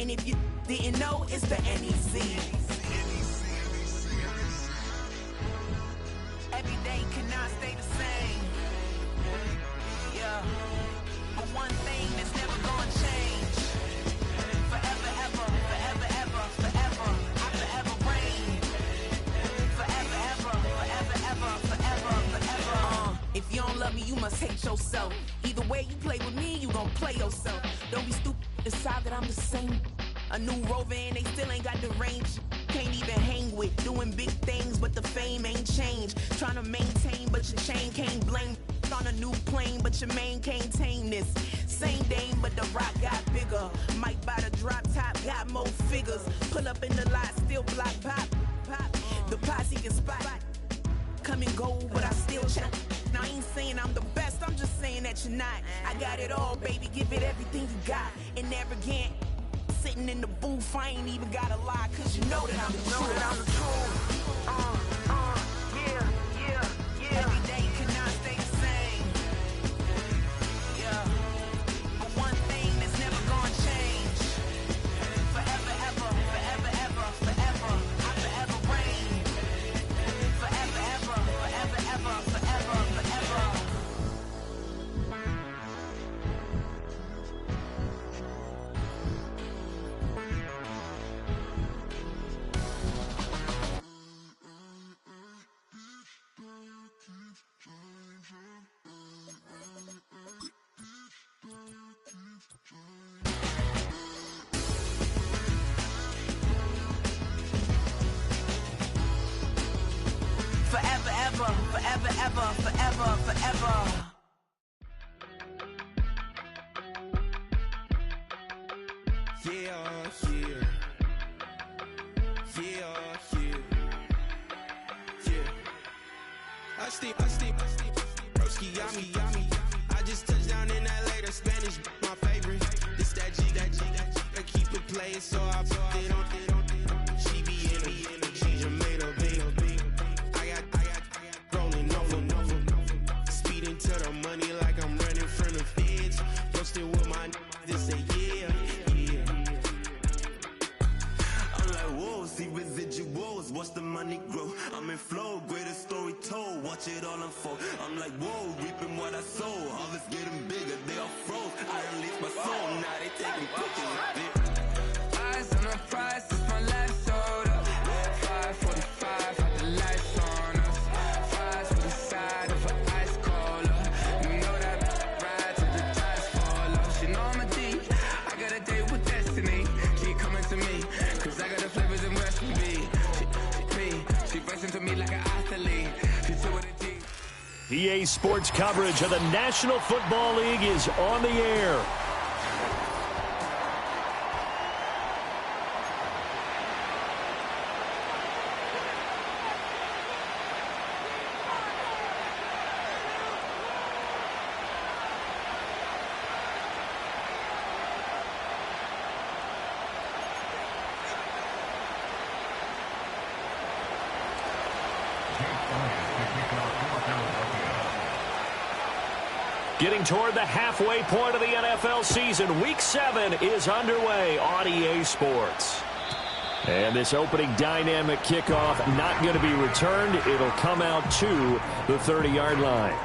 And if you didn't know, it's the NEC. Every day cannot stay the same. Yeah. But one thing that's never gonna change. Forever, ever, forever, ever, forever. I forever reign. Forever, ever, forever, ever, forever, forever. If you don't love me, you must hate yourself. Either way you play with me, you gon' play yourself. Don't be stupid, decide that I'm the same. A new rover and they still ain't got the range. Can't even hang with, doing big things, but the fame ain't changed. Trying to maintain, but your chain can't blame. On a new plane, but your main can't tame this. Same dame, but the rock got bigger. Might buy the drop top, got more figures. Pull up in the lot, still block pop. The posse can spot. Come and go, but I still check. Now I ain't saying I'm the best, I'm just saying that you're not. I got it all, baby, give it everything you got. And arrogant, sitting in the booth, I ain't even gotta lie, cause you know that I'm the truth. Yeah. Every day cannot stay the same. Yeah. But one thing that's never gonna change. Forever, ever, forever, ever, forever. I forever reign. Forever, ever, forever, ever, forever, forever. Forever, ever, forever, ever, forever, forever. I steam, broski, yummy. I just touched down in LA, the Spanish, my favorite. This that G, I keep it playing, so I put it on. She be in it, she just made a big. I got rolling over, speeding to the money like I'm running from the feds. Posted with my they say yeah. I'm like, whoa, see residuals, watch the money grow. I'm in flow, greatest story told, watch it all unfold. I'm like, whoa, reaping what I sow. Harvest getting bigger, they all froze. I unleashed my soul, now they taking pictures of it. Eyes on the prize, it's my last order. 5:45, had the lights on us. Fries with the side of an ice cola. You know that ride till the tires fall off. She know I'm a D, I got a date with destiny. She coming to me, cause I got the flavors and recipe. She racing to me like an athlete. She's so with a D. EA Sports coverage of the National Football League is on the air. Getting toward the halfway point of the NFL season, Week 7 is underway on EA Sports. And this opening dynamic kickoff not going to be returned. It'll come out to the 30-yard line.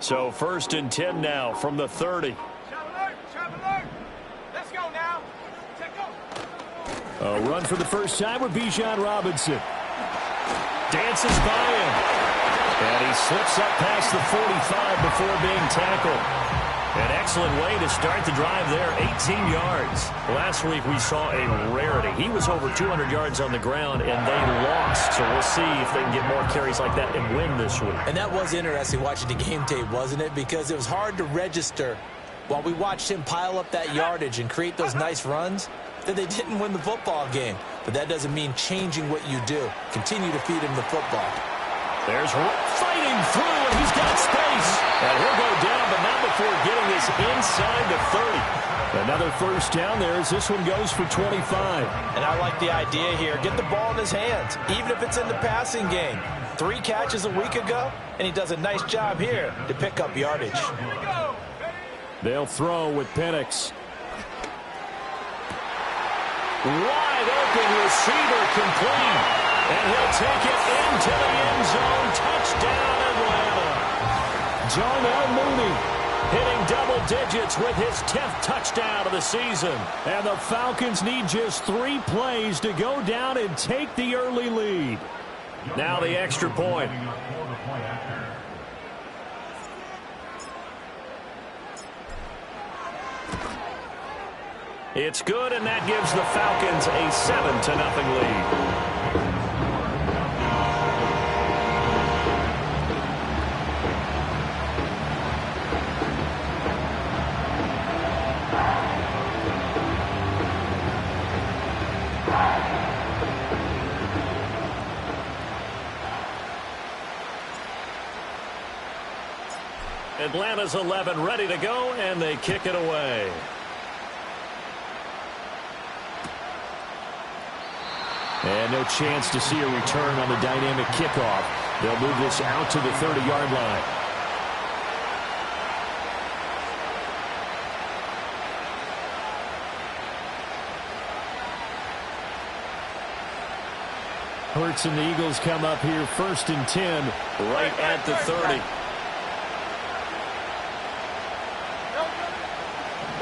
So 1st and 10 now from the 30. A run for the first time with Bijan Robinson. Dances by him. And he slips up past the 45 before being tackled. An excellent way to start the drive there, 18 yards. Last week we saw a rarity. He was over 200 yards on the ground, and they lost. So we'll see if they can get more carries like that and win this week. And that was interesting watching the game tape, wasn't it? Because it was hard to register while we watched him pile up that yardage and create those nice runs that they didn't win the football game. But that doesn't mean changing what you do. Continue to feed him the football. There's fighting through, and he's got space. And he'll go down, but not before getting this inside the 30. Another first down there as this one goes for 25. And I like the idea here. Get the ball in his hands, even if it's in the passing game. 3 catches a week ago, and he does a nice job here to pick up yardage. They'll throw with Penix. Wide open receiver complete. And he'll take it into the end zone. Touchdown, Atlanta. Darnell Mooney hitting double digits with his 10th touchdown of the season. And the Falcons need just 3 plays to go down and take the early lead. Now the extra point. It's good, and that gives the Falcons a 7-0 lead. Atlanta's 11 ready to go, and they kick it away. And no chance to see a return on the dynamic kickoff. They'll move this out to the 30-yard line. Hurts and the Eagles come up here 1st and 10 right at the 30.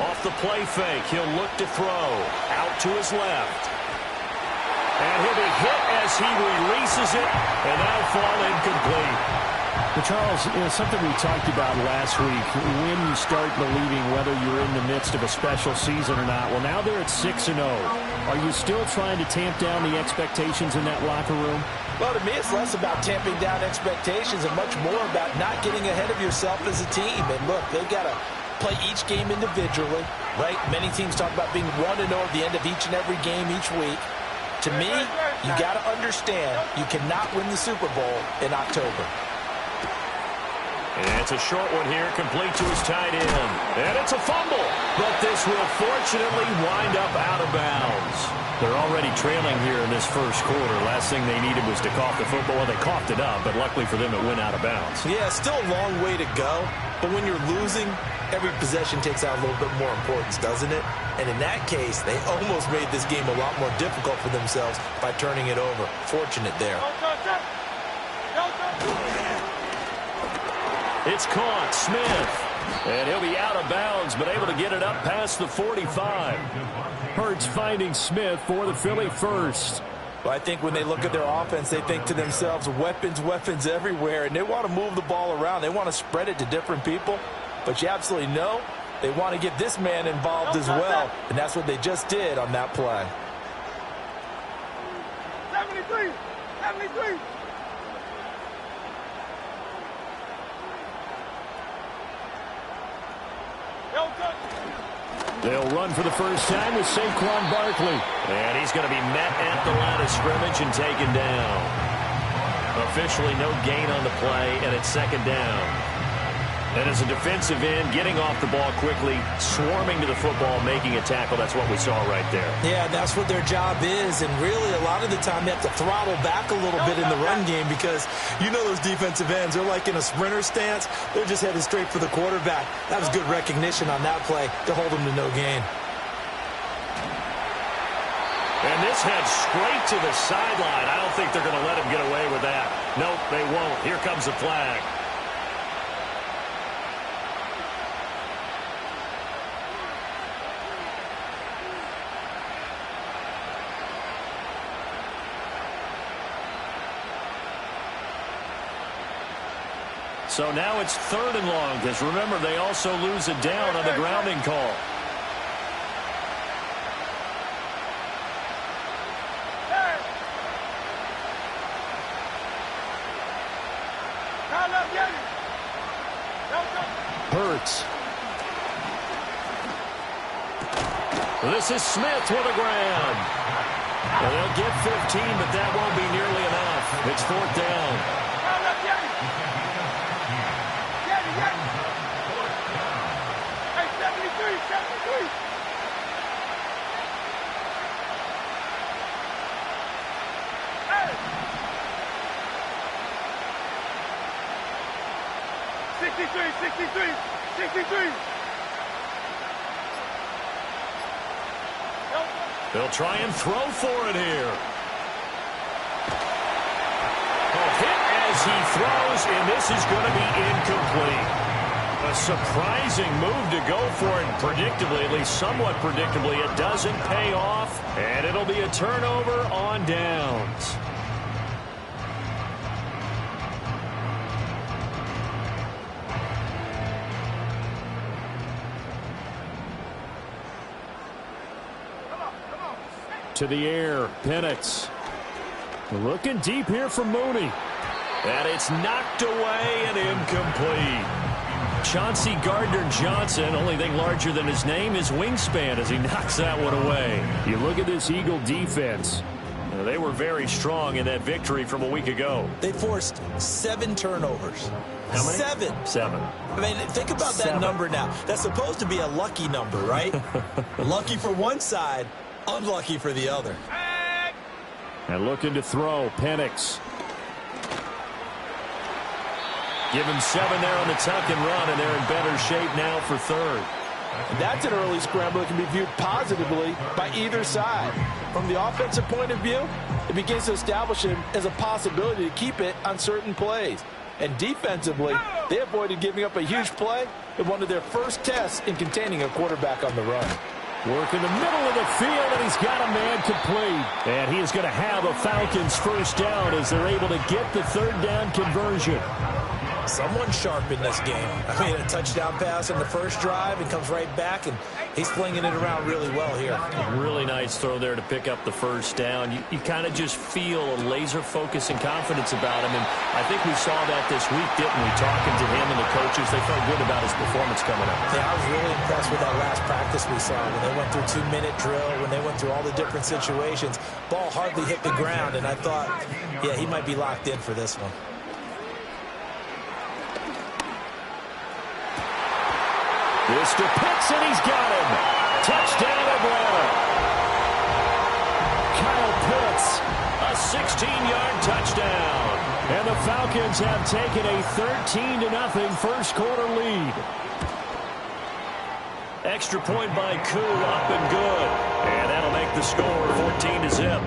Off the play fake, he'll look to throw. Out to his left. And he'll be hit as he releases it, and that'll fall incomplete. But Charles, something we talked about last week, when you start believing whether you're in the midst of a special season or not. Well, now they're at 6-0. Are you still trying to tamp down the expectations in that locker room? Well, to me, it's less about tamping down expectations and much more about not getting ahead of yourself as a team. And look, they've got to play each game individually, right? Many teams talk about being 1-0 at the end of each and every game each week. To me, you got to understand you cannot win the Super Bowl in October. And it's a short one here, complete to his tight end. And it's a fumble, but this will fortunately wind up out of bounds. They're already trailing here in this first quarter. Last thing they needed was to cough the football. Well, they coughed it up, but luckily for them, it went out of bounds. Yeah, still a long way to go. But when you're losing, every possession takes on a little bit more importance, doesn't it? And in that case, they almost made this game a lot more difficult for themselves by turning it over. Fortunate there. It's caught, Smith. And he'll be out of bounds, but able to get it up past the 45. Hurts finding Smith for the Philly first. Well, I think when they look at their offense, they think to themselves, weapons, weapons everywhere, and they want to move the ball around. They want to spread it to different people, but you absolutely know they want to get this man involved as well, and that's what they just did on that play. 73! They'll run for the first time with Saquon Barkley. And he's going to be met at the line of scrimmage and taken down. Officially no gain on the play, and it's 2nd down. And as a defensive end, getting off the ball quickly, swarming to the football, making a tackle, that's what we saw right there. Yeah, that's what their job is, and really a lot of the time they have to throttle back a little bit in the run game because you know those defensive ends, they're like in a sprinter stance. They're just headed straight for the quarterback. That was good recognition on that play to hold them to no gain. And this heads straight to the sideline. I don't think they're going to let him get away with that. Nope, they won't. Here comes the flag. So now it's 3rd and long, because remember, they also lose a down on the grounding call. Hurts. This is Smith with a grab. Well, they'll get 15, but that won't be nearly enough. It's 4th down. 63. They'll try and throw for it here. Hit as he throws, and this is going to be incomplete. A surprising move to go for it. Predictably, at least somewhat predictably, it doesn't pay off, and it'll be a turnover on downs. To the air, Penix. Looking deep here for Mooney. And it's knocked away and incomplete. Chauncey Gardner-Johnson, only thing larger than his name is wingspan as he knocks that one away. You look at this Eagle defense. They were very strong in that victory from a week ago. They forced 7 turnovers. How many? 7. I mean, think about that number now. That's supposed to be a lucky number, right? Lucky for one side, unlucky for the other. And looking to throw, Penix. Give him 7 there on the tuck and run, and they're in better shape now for third. And that's an early scramble that can be viewed positively by either side. From the offensive point of view, it begins to establish him as a possibility to keep it on certain plays. And defensively, they avoided giving up a huge play in one of their first tests in containing a quarterback on the run. Work in the middle of the field, and he's got a man complete. And he is going to have a Falcons first down as they're able to get the third down conversion. Someone sharp in this game. I mean, a touchdown pass on the first drive and comes right back, and he's flinging it around really well here. Really nice throw there to pick up the first down. You kind of just feel a laser focus and confidence about him, and I think we saw that this week, didn't we? Talking to him and the coaches, they felt good about his performance coming up. Yeah, I was really impressed with that last practice we saw when they went through 2-minute drill, when they went through all the different situations. Ball hardly hit the ground, and I thought, yeah, he might be locked in for this one. This to Pitts, and he's got him. Touchdown, Atlanta. Kyle Pitts, a 16-yard touchdown. And the Falcons have taken a 13-0 first quarter lead. Extra point by Koo, up and good. And that'll make the score 14-0.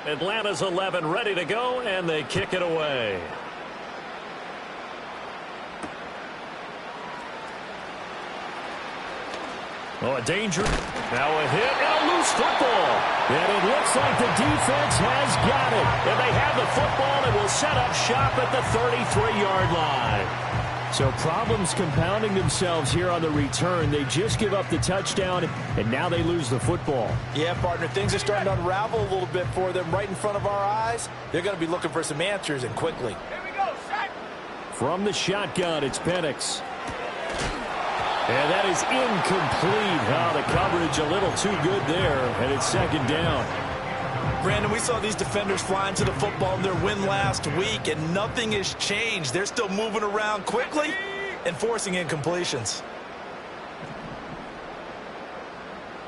Atlanta's 11 ready to go, and they kick it away. Oh, a danger. Now a hit and a loose football. And it looks like the defense has got it. And they have the football and will set up shop at the 33-yard line. So problems compounding themselves here on the return. They just give up the touchdown, and now they lose the football. Yeah, partner, things are starting to unravel a little bit for them right in front of our eyes. They're going to be looking for some answers, and quickly. Here we go, set. From the shotgun, it's Penix. And that is incomplete. Oh, the coverage a little too good there, and it's second down. Brandon, we saw these defenders flying to the football in their win last week, and nothing has changed. They're still moving around quickly and forcing incompletions.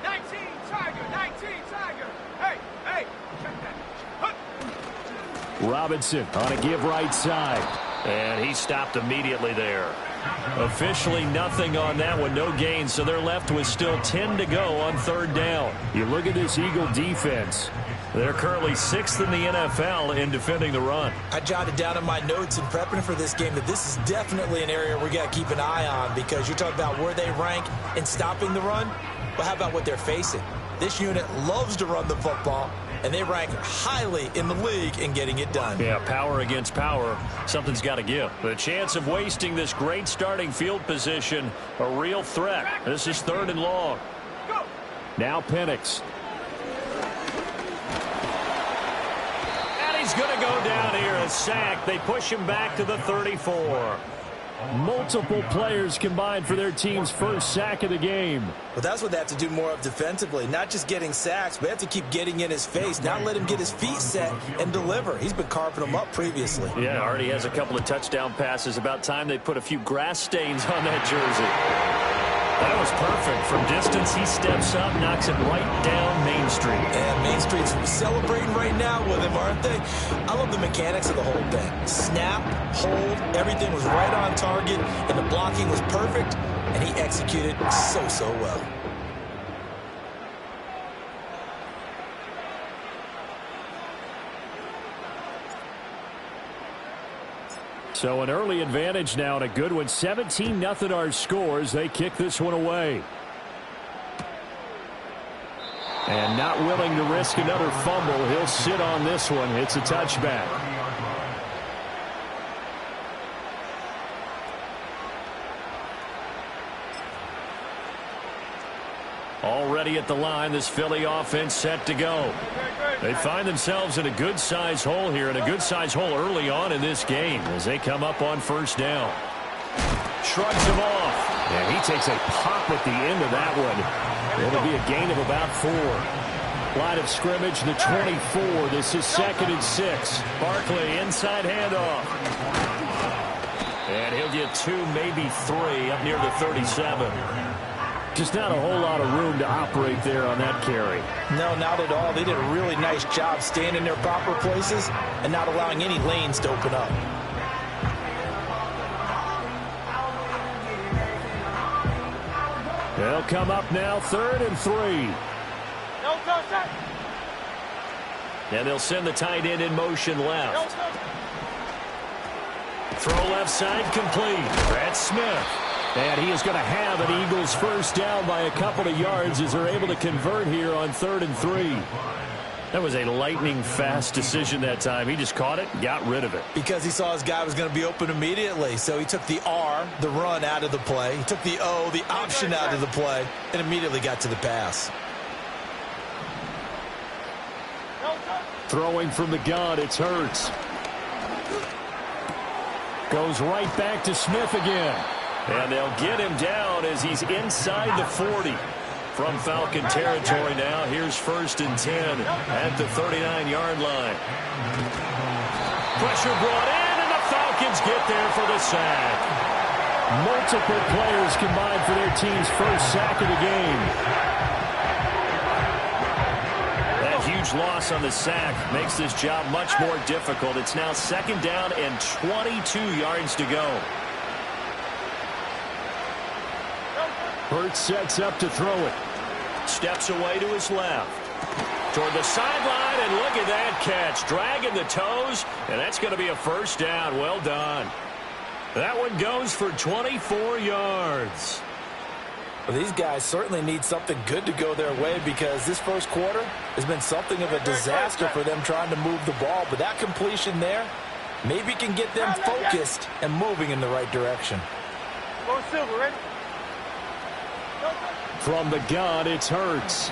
19 Tiger. Hey, check that. Robinson on a give right side. And he stopped immediately there. Officially nothing on that one, no gain, so they're left with still 10 to go on third down. You look at this Eagle defense. They're currently 6th in the NFL in defending the run. I jotted down in my notes in prepping for this game that this is definitely an area we got to keep an eye on, because you're talking about where they rank in stopping the run. Well, how about what they're facing? This unit loves to run the football, and they rank highly in the league in getting it done. Yeah, power against power. Something's got to give. The chance of wasting this great starting field position, a real threat. This is 3rd and long. Go. Now Penix. He's going to go down here, a sack. They push him back to the 34. Multiple players combined for their team's first sack of the game. Well, that's what they have to do more of defensively. Not just getting sacks, but they have to keep getting in his face. Not let him get his feet set and deliver. He's been carving them up previously. Yeah, already has a couple of touchdown passes. About time they put a few grass stains on that jersey. That was perfect. From distance, he steps up, knocks it right down Main Street. And Main Street's celebrating right now with him, aren't they? I love the mechanics of the whole thing. Snap, hold, everything was right on target, and the blocking was perfect, and he executed so well. So an early advantage now and a good one. 17-0 our scores. They kick this one away. And not willing to risk another fumble. He'll sit on this one. It's a touchback. Already at the line, this Philly offense set to go. They find themselves in a good-sized hole here, and a good-sized hole early on in this game as they come up on first down. Shrugs him off. And he takes a pop at the end of that one. It'll be a gain of about 4. Line of scrimmage, the 24. This is 2nd and 6. Barkley, inside handoff. And he'll get 2, maybe 3, up near the 37. Just not a whole lot of room to operate there on that carry. No, not at all. They did a really nice job staying in their proper places and not allowing any lanes to open up. They'll come up now, 3rd and 3. No touchdown. And they'll send the tight end in motion left. Throw left side complete. That's Smith. And he is going to have an Eagles first down by a couple of yards as they're able to convert here on 3rd and 3. That was a lightning-fast decision that time. He just caught it and got rid of it. Because he saw his guy was going to be open immediately. So he took the R, the run, out of the play. He took the O, the option, out of the play, and immediately got to the pass. Throwing from the gun, it's Hurts. Goes right back to Smith again. And they'll get him down as he's inside the 40. From Falcon territory now, here's 1st and 10 at the 39-yard line. Pressure brought in, and the Falcons get there for the sack. Multiple players combined for their team's first sack of the game. That huge loss on the sack makes this job much more difficult. It's now 2nd down and 22 yards to go. Hurts sets up to throw it. Steps away to his left. Toward the sideline, and look at that catch. Dragging the toes, and that's going to be a first down. Well done. That one goes for 24 yards. Well, these guys certainly need something good to go their way because this first quarter has been something of a disaster for them trying to move the ball. But that completion there maybe can get them focused and moving in the right direction. Go Silver, ready? From the gun, it's Hurts.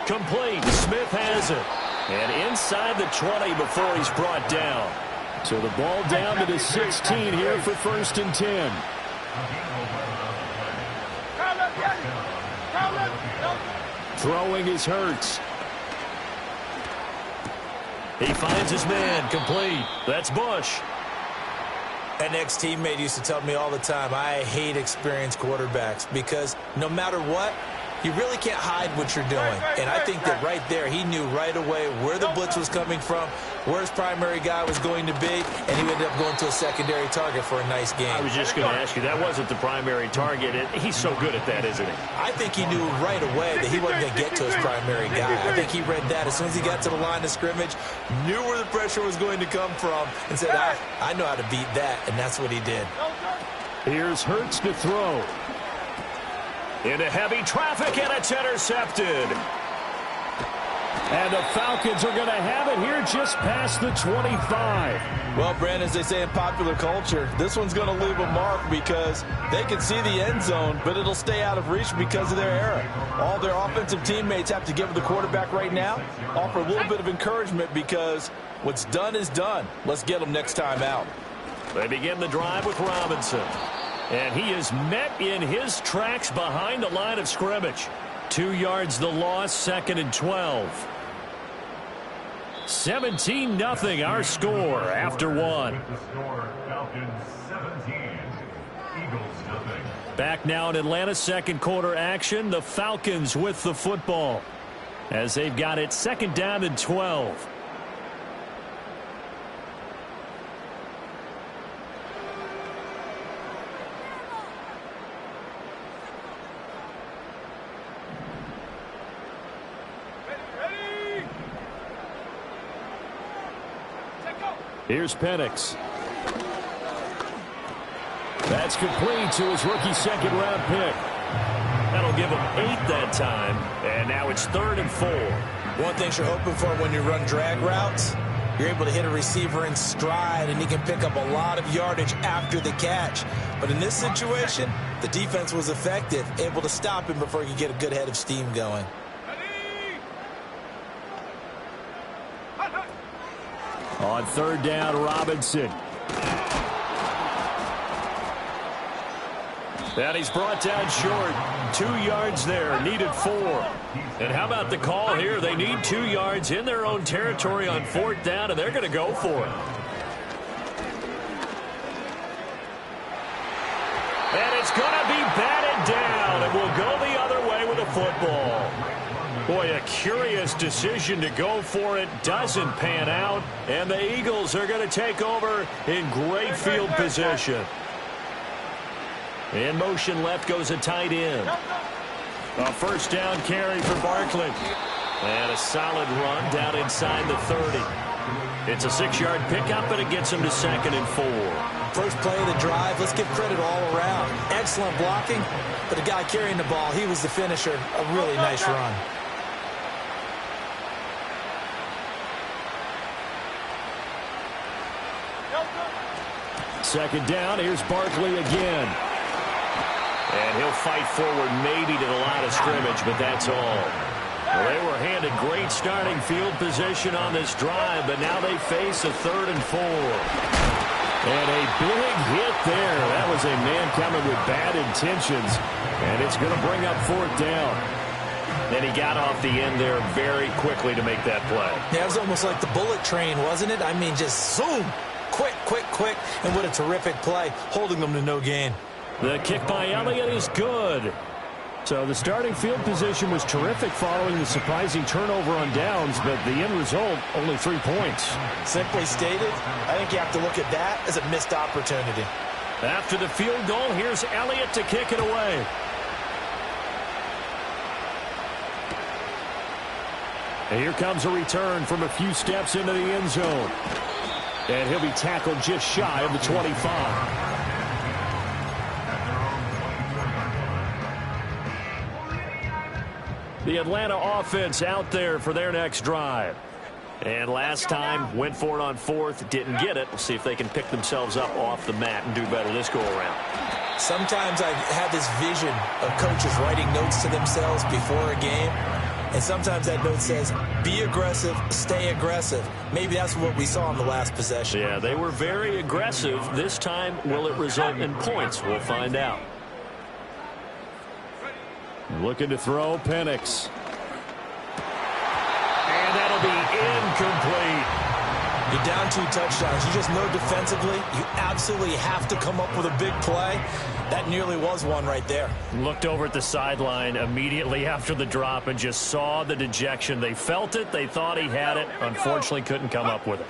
Complete. Smith has it. And inside the 20 before he's brought down. So the ball down to the 16 here for 1st and 10. Throwing is Hurts. He finds his man. Complete. That's Bush. An ex-teammate used to tell me all the time, I hate experienced quarterbacks because no matter what, you really can't hide what you're doing. And I think that right there, he knew right away where the blitz was coming from, where his primary guy was going to be, and he ended up going to a secondary target for a nice game. I was just going to ask you, that wasn't the primary target. He's so good at that, isn't he? I think he knew right away that he wasn't going to get to his primary guy. I think he read that as soon as he got to the line of scrimmage, knew where the pressure was going to come from, and said, I know how to beat that, and that's what he did. Here's Hurts to throw. Into heavy traffic, and it's intercepted. And the Falcons are going to have it here just past the 25. Well, Brandon, as they say in popular culture, this one's going to leave a mark because they can see the end zone, but it'll stay out of reach because of their error. All their offensive teammates have to give the quarterback right now, offer a little bit of encouragement because what's done is done. Let's get them next time out. They begin the drive with Robinson. And he is met in his tracks behind the line of scrimmage. 2 yards the loss, 2nd and 12. 17-0 our score after one. The score, Falcons 17, Back now in Atlanta, second quarter action. The Falcons with the football as they've got it second down and 12. Here's Penix. That's complete to his rookie second-round pick. That'll give him 8 that time, and now it's 3rd and 4. One thing you're hoping for when you run drag routes, you're able to hit a receiver in stride, and he can pick up a lot of yardage after the catch. But in this situation, the defense was effective, able to stop him before he could get a good head of steam going. On 3rd down, Robinson. And he's brought down short. 2 yards there, needed 4. And how about the call here? They need 2 yards in their own territory on 4th down, and they're going to go for it. And it's going to be batted down, and we'll go the other way with the football. Boy, a curious decision to go for it. Doesn't pan out, and the Eagles are going to take over in great field position. In motion left goes a tight end. A first down carry for Barkley. And a solid run down inside the 30. It's a 6-yard pickup, and it gets him to 2nd and 4. First play of the drive, let's give credit all around. Excellent blocking, but the guy carrying the ball, he was the finisher. A really nice run. Second down, here's Barkley again. And he'll fight forward maybe to the line of scrimmage, but that's all. Well, they were handed great starting field position on this drive, but now they face a 3rd and 4. And a big hit there. That was a man coming with bad intentions, and it's going to bring up 4th down. And he got off the end there very quickly to make that play. Yeah, it was almost like the bullet train, wasn't it? I mean, just zoom. Quick, quick, quick. And what a terrific play, holding them to no gain. The kick by Elliott is good. So the starting field position was terrific following the surprising turnover on downs, but the end result, only 3 points. Simply stated, I think you have to look at that as a missed opportunity. After the field goal, here's Elliott to kick it away. And here comes a return from a few steps into the end zone. And he'll be tackled just shy of the 25. The Atlanta offense out there for their next drive. And last time, went for it on 4th, didn't get it. We'll see if they can pick themselves up off the mat and do better this go-around. Sometimes I have this vision of coaches writing notes to themselves before a game. And sometimes that note says, be aggressive, stay aggressive. Maybe that's what we saw in the last possession. Yeah, they were very aggressive. This time, will it result in points? We'll find out. Looking to throw, Penix. And that'll be incomplete. You're down 2 touchdowns. You just know defensively, you absolutely have to come up with a big play. That nearly was one right there. Looked over at the sideline immediately after the drop and just saw the dejection. They felt it. They thought he had it. Unfortunately, couldn't come up with it.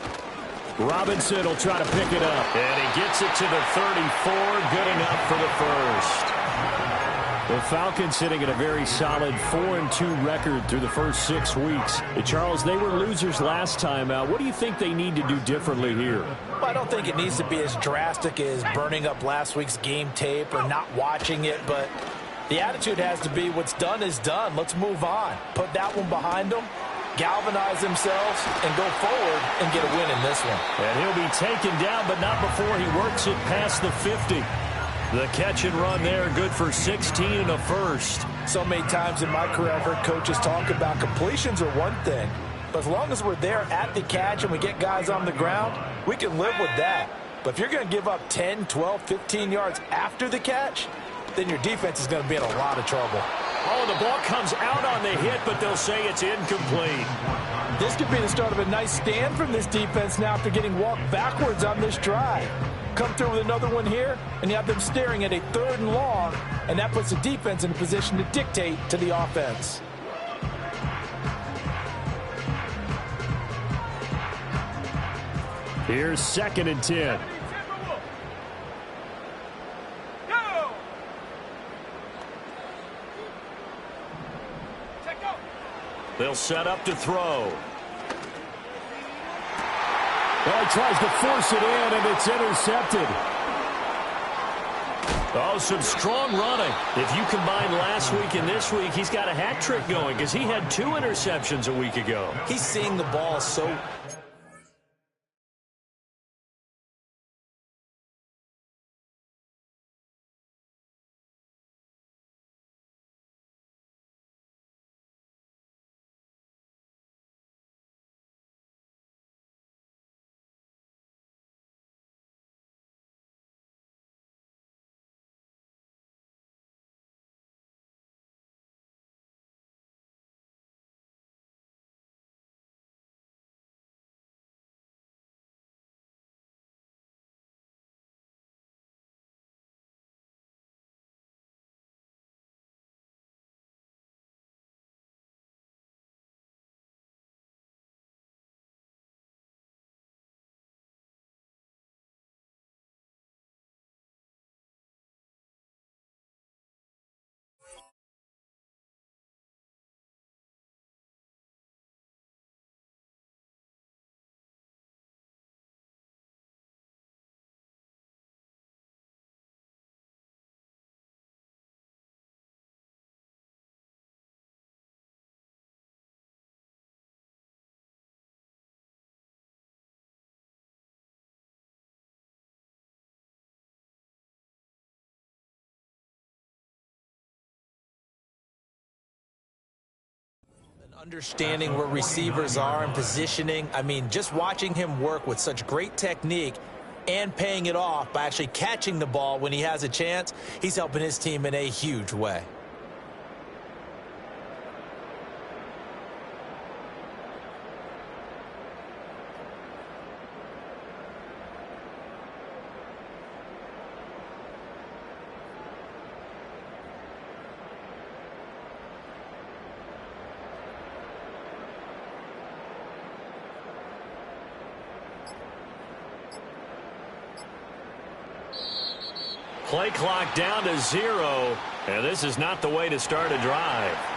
Robinson will try to pick it up. And he gets it to the 34. Good enough for the first. The Falcons sitting at a very solid 4-2 record through the first 6 weeks. Charles, they were losers last time out. What do you think they need to do differently here? Well, I don't think it needs to be as drastic as burning up last week's game tape or not watching it, but the attitude has to be what's done is done. Let's move on. Put that one behind them, galvanize themselves, and go forward and get a win in this one. And he'll be taken down, but not before he works it past the 50. The catch and run there, good for 16 and a first. So many times in my career, I've heard coaches talk about completions are one thing. But as long as we're there at the catch and we get guys on the ground, we can live with that. But if you're going to give up 10, 12, 15 yards after the catch, then your defense is going to be in a lot of trouble. Oh, the ball comes out on the hit, but they'll say it's incomplete. This could be the start of a nice stand from this defense now after getting walked backwards on this drive. Come through with another one here, and you have them staring at a 3rd and long, and that puts the defense in a position to dictate to the offense. Here's 2nd and 10. They'll set up to throw. Well, he tries to force it in, and it's intercepted. Oh, some strong running. If you combine last week and this week, he's got a hat trick going because he had 2 interceptions a week ago. He's seeing the ball so... Understanding where receivers are and positioning. I mean, just watching him work with such great technique and paying it off by actually catching the ball when he has a chance, he's helping his team in a huge way. Play clock down to 0, and this is not the way to start a drive.